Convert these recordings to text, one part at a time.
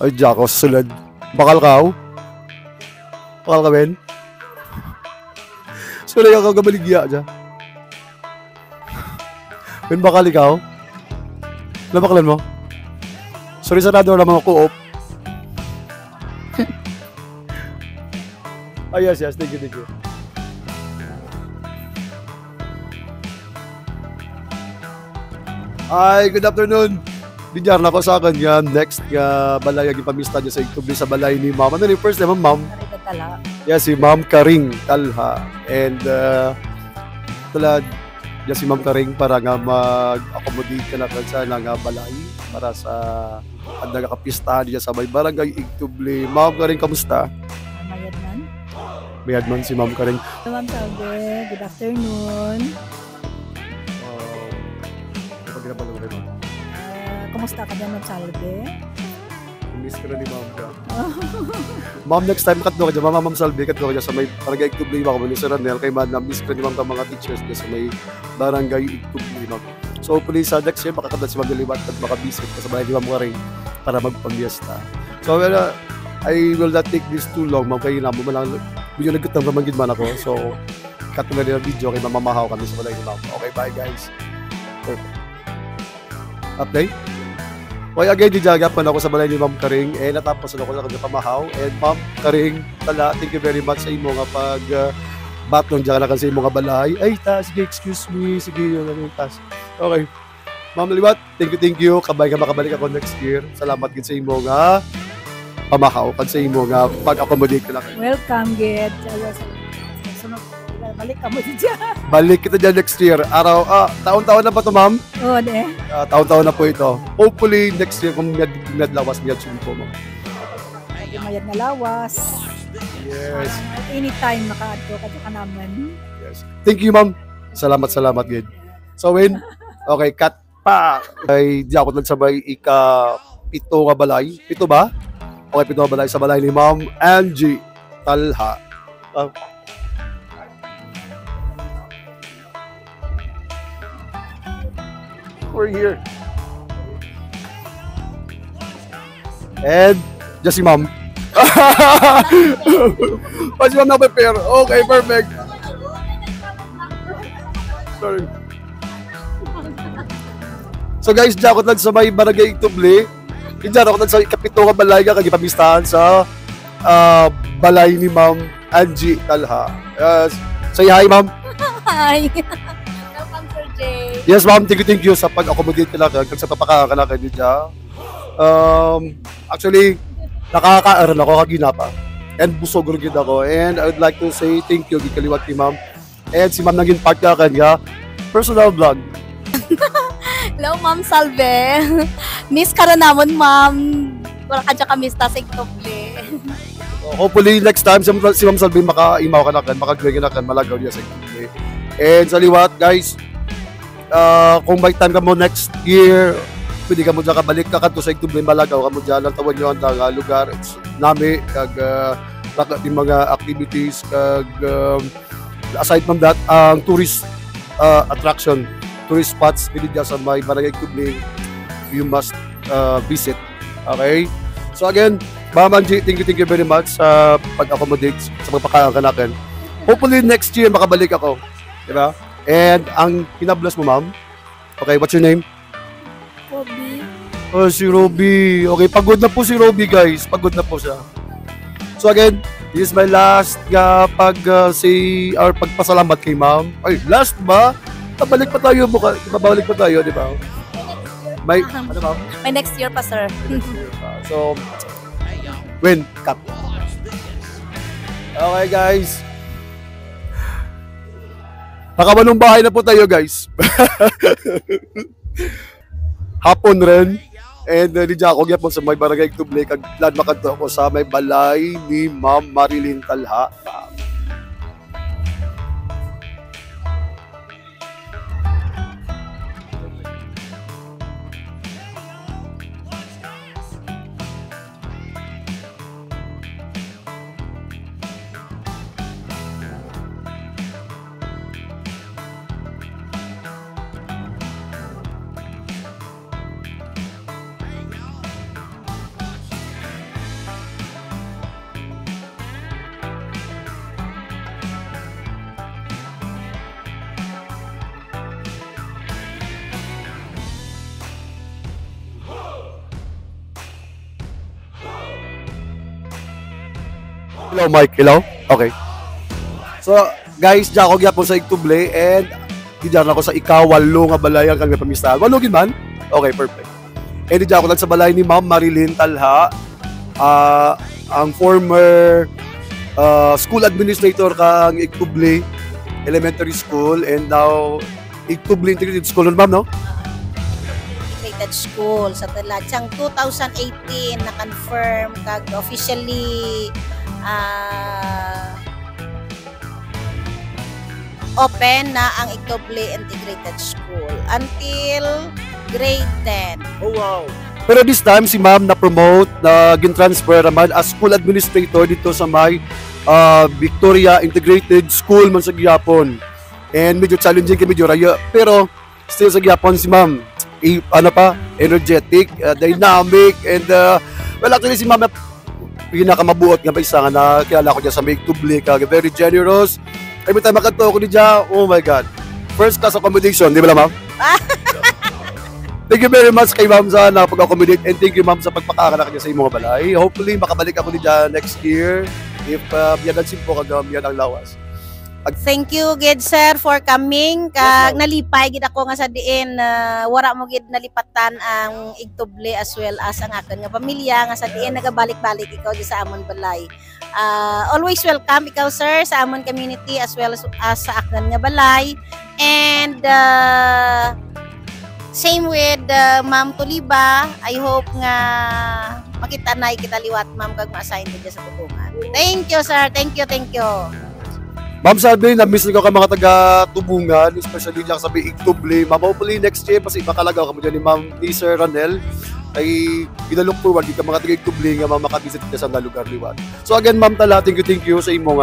Ay, Jaco, sulad. Bakal ka, bakal ka, Ben? Sulad ka kagabaligya dyan. Ben, bakal ikaw? Nabakalan mo? Sorry, sarado na mga co-op. Ay, yes, thank you. Ay, good afternoon. Bidyar na ko sa akin yan. Next, balay, yung pamista niya sa Iktubi sa balay ni Ma'am. Ano yung first name, Ma'am? Yes, si Ma'am Karing Talha. And, tulad, yes, si Ma'am Karing para nga mag-accommodate ka na sa nga balay para sa ang nagakapistahan niya sa may barangay Iktubi. Ma'am Karing, kamusta? Mayadman si Ma'am Karing. Ma'am Salve, good afternoon. Kumusta ka dyan, Ma'am Salve? Miss ka na ni Ma'am ka. Ma'am, next time katlo ka dyan. Ma'am Salve, katlo ka dyan sa may barangay Iktubi. Ako ni Sir Ranel. Kay Ma'am, miss ka ni Ma'am ka mga teachers dyan sa may barangay Iktubi. So, hopefully sa next year, makakatad si Ma'am Dilibat at makabisit ka sa bahay ni Ma'am Karing para magpamiyesta. So, I will not take this too long. Ma'am, kayo na mo malang video nagkatang ramangin man ako. So, cut na rin ang video kay mamamahaw kami sa balay ni Ma'am. Okay, bye guys. Perfect. Update? Okay, again, dijagap ako sa balay ni Ma'am Karing. Natapos ako sa kanyang pamahaw. And Ma'am Karing, tala, thank you very much sa imo nga pag batlong dyan ka sa imo nga balay. Ay, sige, excuse me. Sige, yung tas. Okay. Ma'am Liwat, thank you. Kabay ka makabalik ako next year. Salamat din sa imo nga pamahaw. Pag sa imo nga pag-accommodate ka lang. Welcome, Ged. Balik ka mo dyan. Balik kita dyan next year. Araw, taon-taon na ba ito, Ma'am? Oo, de. Taon-taon na po ito. Hopefully, next year, kung miyad lawas, miyad sumpo mo. Mayad na lawas. Yes. Anytime maka-adto ka naman. Yes. Thank you, Ma'am. Salamat, Gid. So, Win, okay, cut pa. Ay, di ako nagsabay ika-pito nga balay. Pito ba? Okay, pito nga balay sa balay ni Ma'am Angie Talha. We're here. And, just si Ma'am. Si Ma'am na-prepare. Okay, perfect. Sorry. So guys, diyan ako sa may barangay Iktubi. Diyan ako sa kapito nga balay nga kagipamistahan sa balay ni Ma'am Angie Talha. Say hi, Ma'am. Hi. Yes, Ma'am. Thank you sa pag-accommodate ka lang sa papakakalakan niyo dyan. Actually, nakaka-aral ako kaginapa. And busog rin ako. And I would like to say thank you gikaliwat ni Ma'am. And si Ma'am naging part ka kanya personal vlog. Hello, Ma'am Salve. Miss ka rin naman, Ma'am. Wala ka dyan kamista sa Iktubi. Hopefully, next time, si Ma'am Salve maka-imaw ka na kan, maka-gawin ka na kan, malagaw niya sa Iktubi. And sa liwat, guys, kung may time ka mo next year, pwede ka mo dyan kabalik ka kanto sa Iktubi, malagaw ka mo dyan, ang tawan nyo ang lugar, nami, kag yung mga activities, kag aside from that, ang tourist attraction, tourist spots, hindi dyan sa may barangay Iktubi, you must visit. Okay? So again, Ma'am Angie, thank you very much sa pag-accommodate, sa pagpakakanakin. Hopefully next year makabalik ako. Diba? And ang pinabless mo, Ma'am? Okay, what's your name? Robbie. Oh, si Robbie. Okay, pagod na po si Robbie, guys. Pagod na po siya. So again, this is my last say or pagpasalamat kay Ma'am. Ay, last ba? Babalik pa tayo, babalik pa tayo, di ba? May, ano ba? May next year pa, sir. So, win, cut. Okay, guys. Nakamanong bahay na po tayo, guys. Hapon rin. And di ako gyapon sa may barangay Iktubi, kag plan makadto ako sa may balay ni Ma'am Marilyn Talha. Hello, Mike. Hello? Okay. So, guys, diyan ako gyapon sa Igtuble and diyan ako sa ikawalo nga balay ang kami pamistahan. Walo gid man? Okay, perfect. And diyan ako lang sa balay ni Ma'am Marilyn Talha, ang former school administrator kang Igtuble Elementary School and now Igtuble Integrated School, ma'am, no? Integrated School sa Taladsang 2018 na confirm kag officially open na ang Igtuble Integrated School until grade 10. Oh, wow. Pero this time, si ma'am na-promote, na gin-transfer naman as school administrator dito sa may Victoria Integrated School man sa Gyapon. And medyo challenging kay medyo raya. Pero still sa Gyapon si ma'am, energetic, dynamic, and well, actually si ma'am pinakamabuot nga pa isa nga na kilala ko dyan sa may Igtuble, very generous. Every time makato ko niya, oh my God. First class accommodation, di ba lang, ma'am? Thank you very much kay ma'am sa napag-accommodate and thank you ma'am sa pagpakakanak niya sa imong balay. Hopefully makabalik ako niya next year if biyanan simpo kag yan ang lawas. Thank you gid sir for coming kag nalipay gid ako nga sa diin wara mo gid nalipatan ang Igtuble as well as ang akin nga pamilya nga sa diin nagabalik-balik ikaw di sa amon balay. Always welcome ikaw sir sa amon community as well as sa akin nga balay. And same with Ma'am Tuliba. I hope nga makita na kita liwat ma'am kag ma-assign din sa tutungan. Thank you sir. Thank you. Ma'am Salve, na-miss ko ka mga taga-Tubungan, especially dyan sa Igtuble. Ma'am, hopefully next year, kasi makalagaw ka mo dyan ni Sir Ranel, ay pinalook forward ka mga taga-Igtuble nga makabisit ka sa lugar liwat. So again, Ma'am Tala, thank you sa imong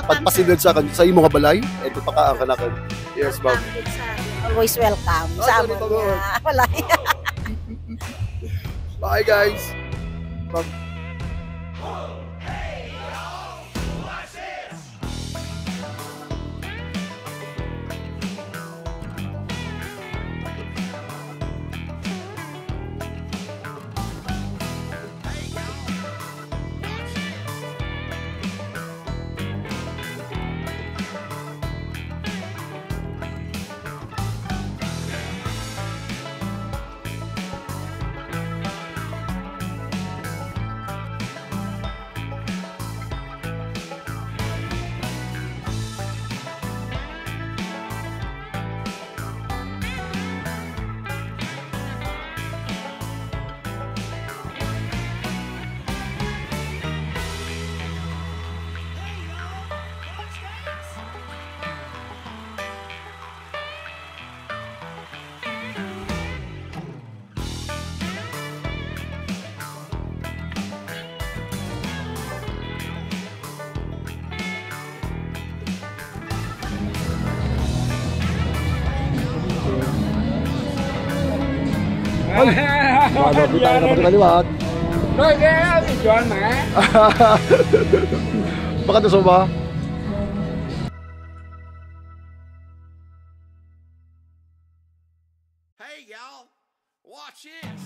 pagpasilid sa imong balay at pakaan ka na ka. Yes, ma'am. Always welcome sa amon nga balay. Bye, guys. Ma'am. Mababita ka na kaliwat. Rồi ghé thì chọn mẹ. Baka doon ba? Hey y'all, watch this.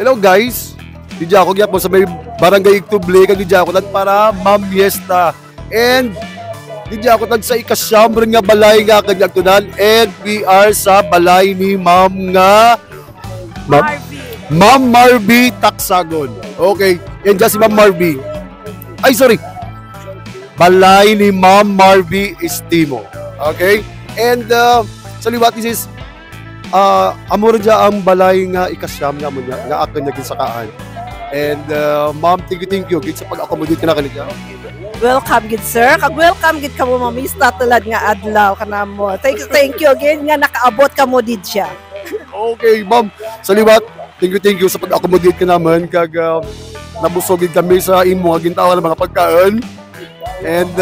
Hello guys, DJ ako gyapon sa may barangay Igtuble kag DJ ako para Ma'am Fiesta. And DJ ako sa ikasyam nga balay nga kag nagtunan and we are sa balay ni Ma'am nga Ma'am Marby Taksagon. Okay, and just si Ma'am Marby. Ay sorry. balay ni Ma'am Marvy Estimo. Okay? And sa liwat this is amo rin dya ang balay nga ikasyam nga mo nga akin naging sakaan. And ma'am, thank you gid sa pag-accommodate ka na kanila. Welcome gid sir. Kag welcome gid kamo mamista tulad nga adlaw kanamo. Thank you again nga nakaabot kamo did siya. Okay, ma'am. Sa liwat, thank you sa pag-accommodate ka naman kag nabusog gid kami sa imo nga gintawa ng mga pagkaon. And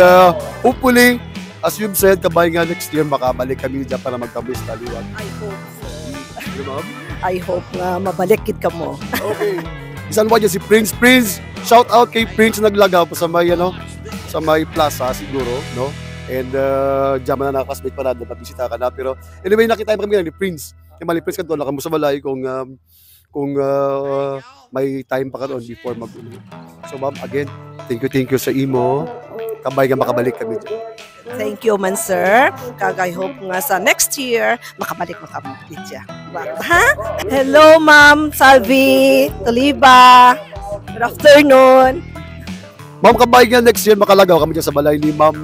hopefully, as you've said, kabay nga next year makabalik kami dyan para magkamista liwat. I hope. Okay, ma'am? I hope nga mabalik gid kamo. Okay. Isan ba dyan si Prince? Prince, shout out kay Prince naglagaw pa sa may, sa may plaza siguro, no? And dyan man na nakakasmate pa natin, mabisita ka na. Pero anyway, nakita mo kami ni Prince. Yung mali Prince ka doon, nakamu sa balay kung may time pa ka doon before mag-uwi. So ma'am, again, thank you sa imo. Kabay nga makabalik kami dyan. Thank you man sir. Kag I hope nga sa next year makabalik did siya. Ha? Hello Ma'am Salvi, Taliba. Good afternoon. Ma'am, kabay nga next year makalagaw kami dyan sa balay ni Ma'am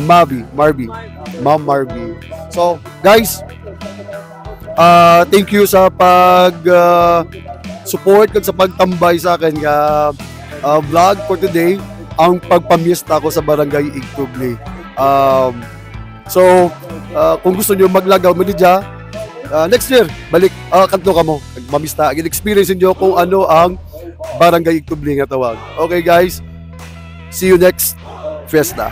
Marvy. Ma'am Marvy. So, guys, thank you sa support kag sa pagtambay sa akin nga vlog for today, ang pagpamiesta ko sa Barangay Igtuble. Kung gusto nyo maglagaw mo dyan, next year, balik, kanto ka mo, mamista, experience nyo kung ano ang Barangay Igtuble nga tawag. Okay guys, see you next Fiesta.